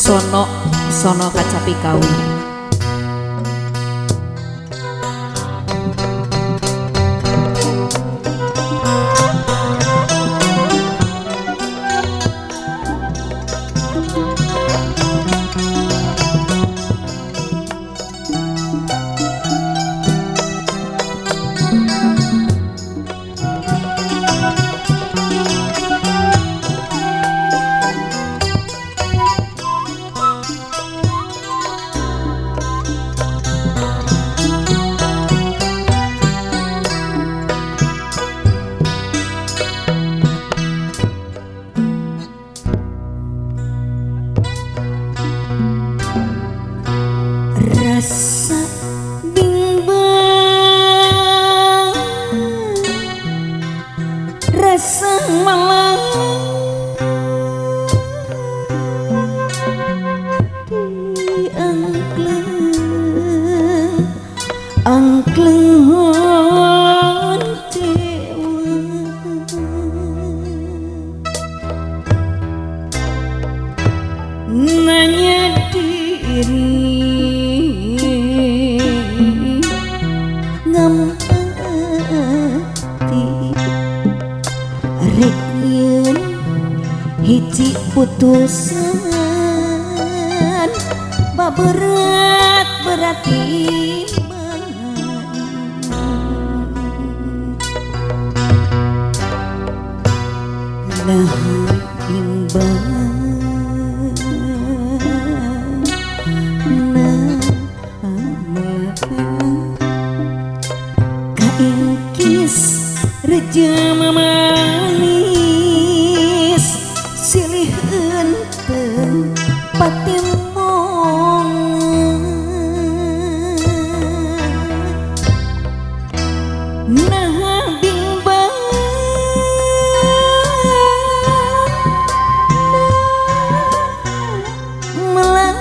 sono sono kacapi kawi. Rasa bimbang, rasa malang angkleng dewa nanya diri rek yen hiji putusan baberat berarti nah bimbang nah kaingkis reja manis silih henteu patimong nah bimbang melang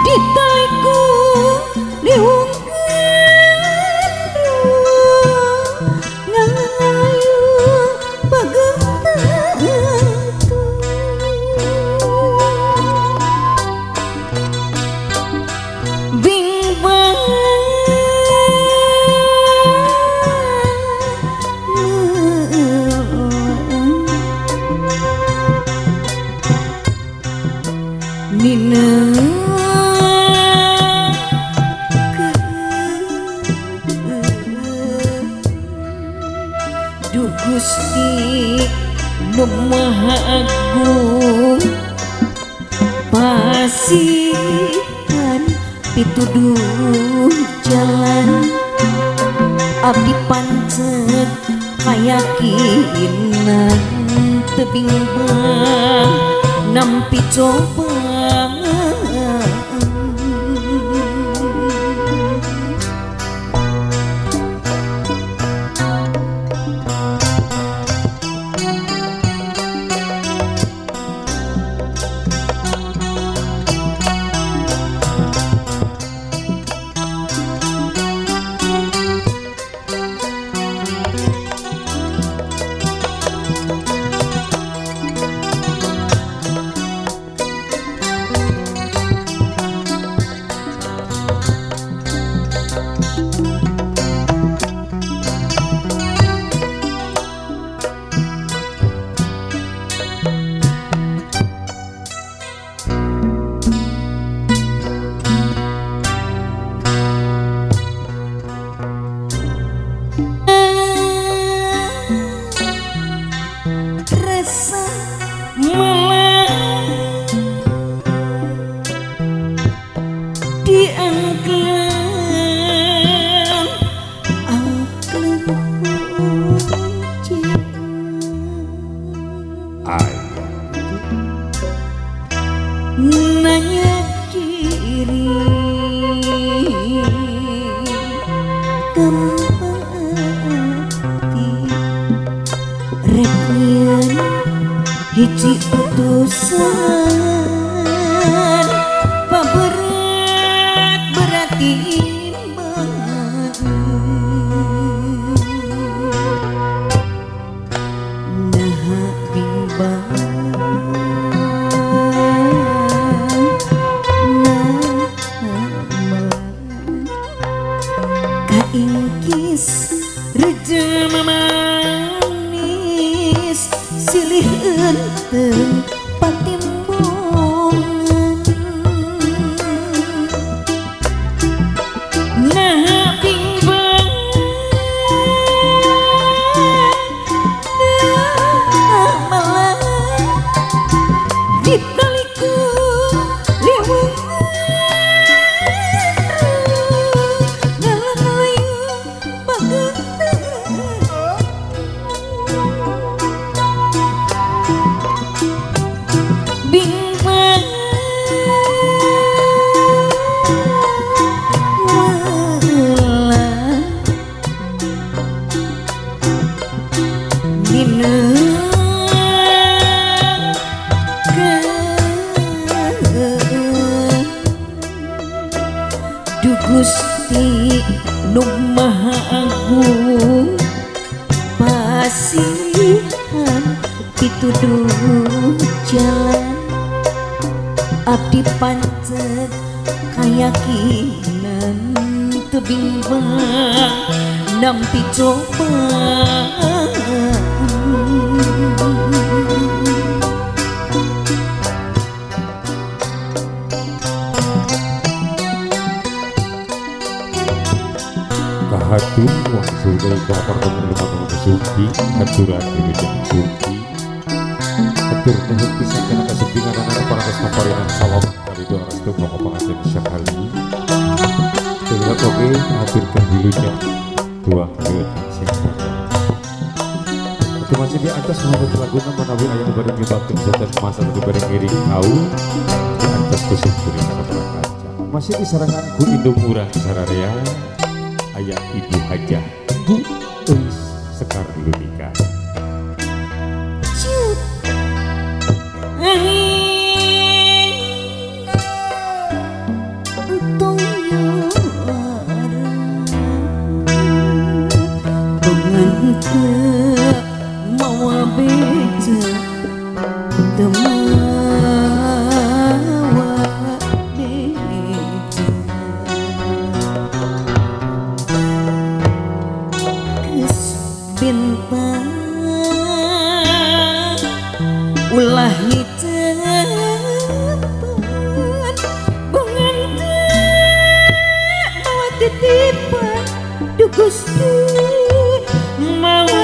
ditaiku liung Duh Gusti Nu Maha Agung pasihan pituduh jalan abdi pancet kayakinan teu bimbang nampi coba nanya diri kembali rek yen hiji putusan paberat berarti nah bimbang enteng patimbongan nah bimbang malah ditaliku liwat Gusti Nu Maha Agung pasihan pituduh jalan abdi pancet kayakinan tebing bang nampi coba hatur wong sudai kapar teman-teman suci haturan diri yang suci hatur nuhun pisan kana kasempingan anak para kasamparinan salam kali doa restu monggo pangajen sekali sehingga oke haturkan dulunya dua kali singkat itu masih di atas menurut lagu nama nabi ayat ibadah nyebabkan setan masa ibadah ngiring kau di atas kesyukurin sabara kaca masih di saranganku indung murah sararea ayah ibu hajah Bu Eis Sekar dulu nikah mawa beja temawa beja kes bintang ulah hijaban bungan mawa titipan du Gusti mawa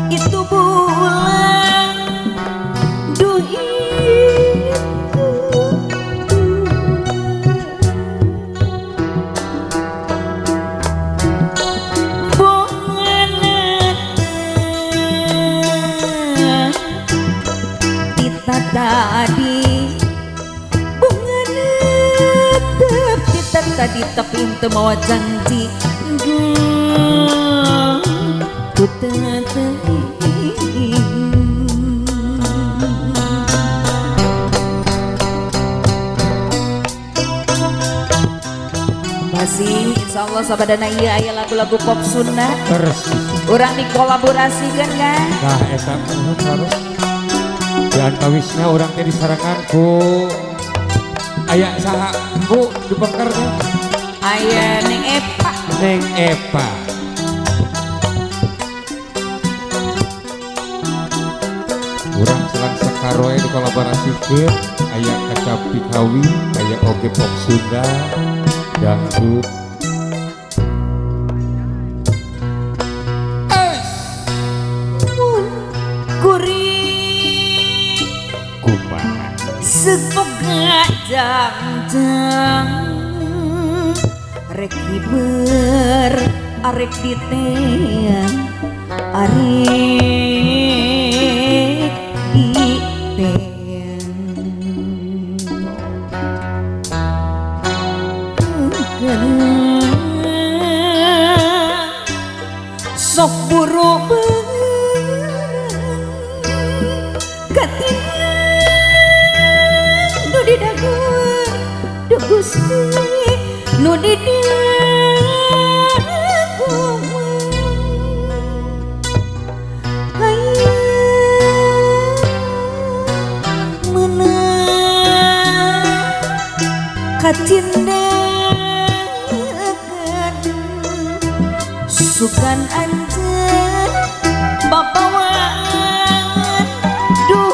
itu bulan duh itu kita tadi kita tadi tapi ente mau janji masih insya Allah sabadana iya aya lagu-lagu pop Sunda orang dikolaborasikan kan nah eta harus dan kawisnya orang tadi saranganku aya saha Bu dipekernya aya Neng Epa orang selang sekaroe dikolaborasikeun aya Kacapi Kawi aya oge pop Sunda dangdut kuring kumaha semoga jang rek hiber arek diteang arek diteang sok buru katina nu di dagu du Gusti nu di dagu cindakan sukan anjeun bapawaan duh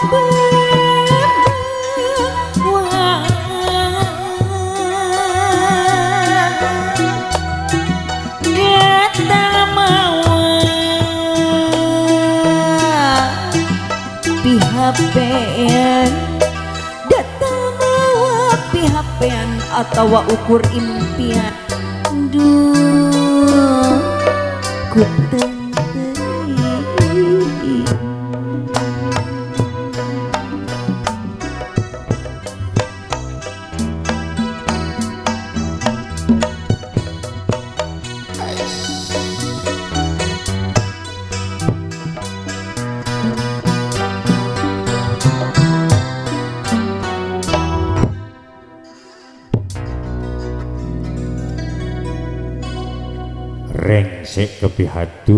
pihapean datang bawa pihapean atau ukur impian duh kuteng rengsek kepihatu